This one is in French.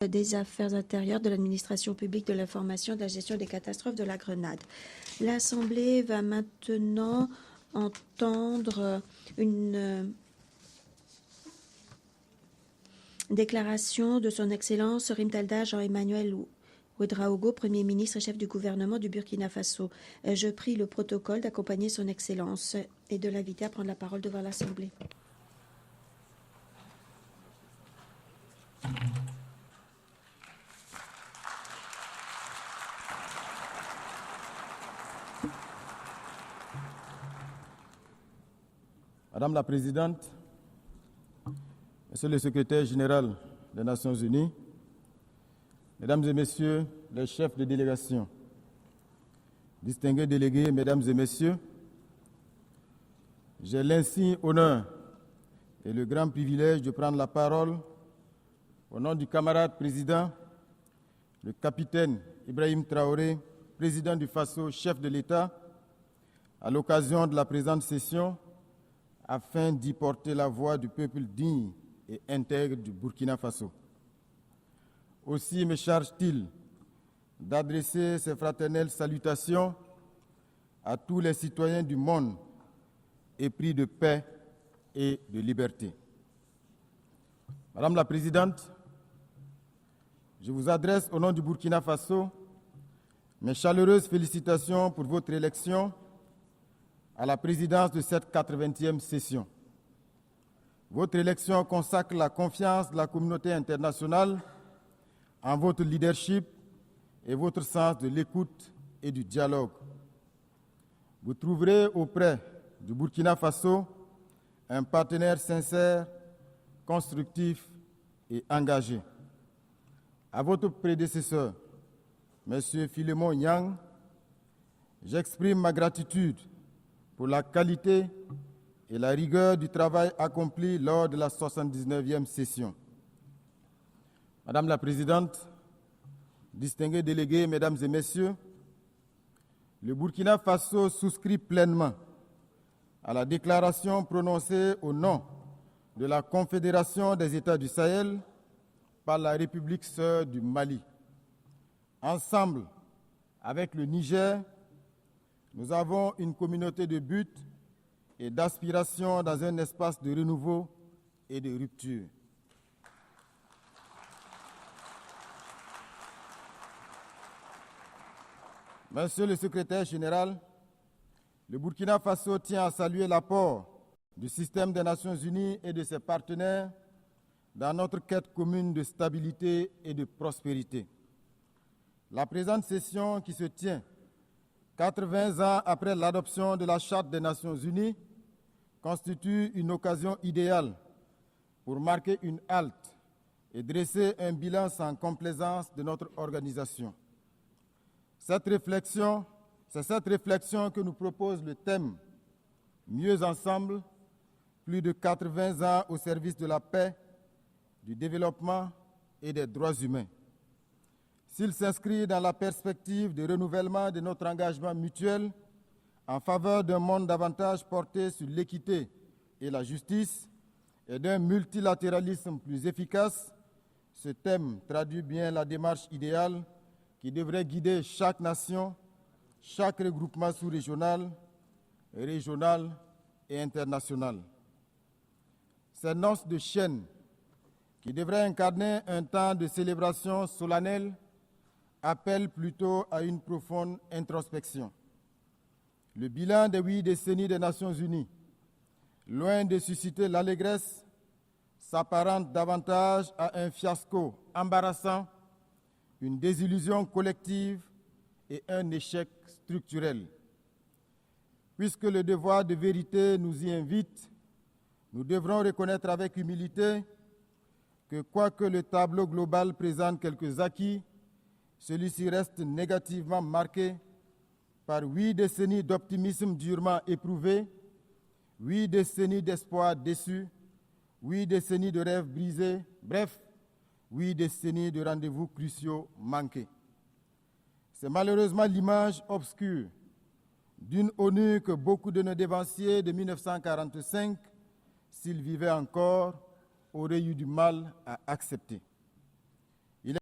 Des affaires intérieures, de l'administration publique, de l'information, de la gestion des catastrophes de la Grenade. L'Assemblée va maintenant entendre une déclaration de son Excellence Rimtalda Jean-Emmanuel Ouedraogo, Premier ministre et chef du gouvernement du Burkina Faso. Je prie le protocole d'accompagner son Excellence et de l'inviter à prendre la parole devant l'Assemblée. Madame la Présidente, Monsieur le Secrétaire général des Nations Unies, Mesdames et Messieurs les chefs de délégation, distingués délégués, Mesdames et Messieurs, j'ai l'insigne honneur et le grand privilège de prendre la parole au nom du camarade président, le capitaine Ibrahim Traoré, président du Faso, chef de l'État, à l'occasion de la présente session, afin d'y porter la voix du peuple digne et intègre du Burkina Faso. Aussi me charge-t-il d'adresser ces fraternelles salutations à tous les citoyens du monde épris de paix et de liberté. Madame la Présidente, je vous adresse au nom du Burkina Faso mes chaleureuses félicitations pour votre élection à la présidence de cette 80e session. Votre élection consacre la confiance de la communauté internationale en votre leadership et votre sens de l'écoute et du dialogue. Vous trouverez auprès du Burkina Faso un partenaire sincère, constructif et engagé. À votre prédécesseur, M. Philémon Yang, j'exprime ma gratitude pour la qualité et la rigueur du travail accompli lors de la 79e session. Madame la Présidente, distingués délégués, Mesdames et Messieurs, le Burkina Faso souscrit pleinement à la déclaration prononcée au nom de la Confédération des États du Sahel par la République sœur du Mali. Ensemble, avec le Niger, nous avons une communauté de buts et d'aspiration dans un espace de renouveau et de rupture. Monsieur le Secrétaire général, le Burkina Faso tient à saluer l'apport du système des Nations Unies et de ses partenaires dans notre quête commune de stabilité et de prospérité. La présente session qui se tient 80 ans après l'adoption de la Charte des Nations Unies constitue une occasion idéale pour marquer une halte et dresser un bilan sans complaisance de notre organisation. C'est cette réflexion que nous propose le thème « Mieux ensemble, plus de 80 ans au service de la paix, du développement et des droits humains ». S'il s'inscrit dans la perspective de renouvellement de notre engagement mutuel en faveur d'un monde davantage porté sur l'équité et la justice et d'un multilatéralisme plus efficace, ce thème traduit bien la démarche idéale qui devrait guider chaque nation, chaque regroupement sous-régional, régional et international. Ces noces de chaîne qui devraient incarner un temps de célébration solennelle appelle plutôt à une profonde introspection. Le bilan des 8 décennies des Nations Unies, loin de susciter l'allégresse, s'apparente davantage à un fiasco embarrassant, une désillusion collective et un échec structurel. Puisque le devoir de vérité nous y invite, nous devrons reconnaître avec humilité que quoique le tableau global présente quelques acquis, celui-ci reste négativement marqué par 8 décennies d'optimisme durement éprouvé, 8 décennies d'espoir déçus, 8 décennies de rêves brisés, bref, 8 décennies de rendez-vous cruciaux manqués. C'est malheureusement l'image obscure d'une ONU que beaucoup de nos dévanciers de 1945, s'ils vivaient encore, auraient eu du mal à accepter.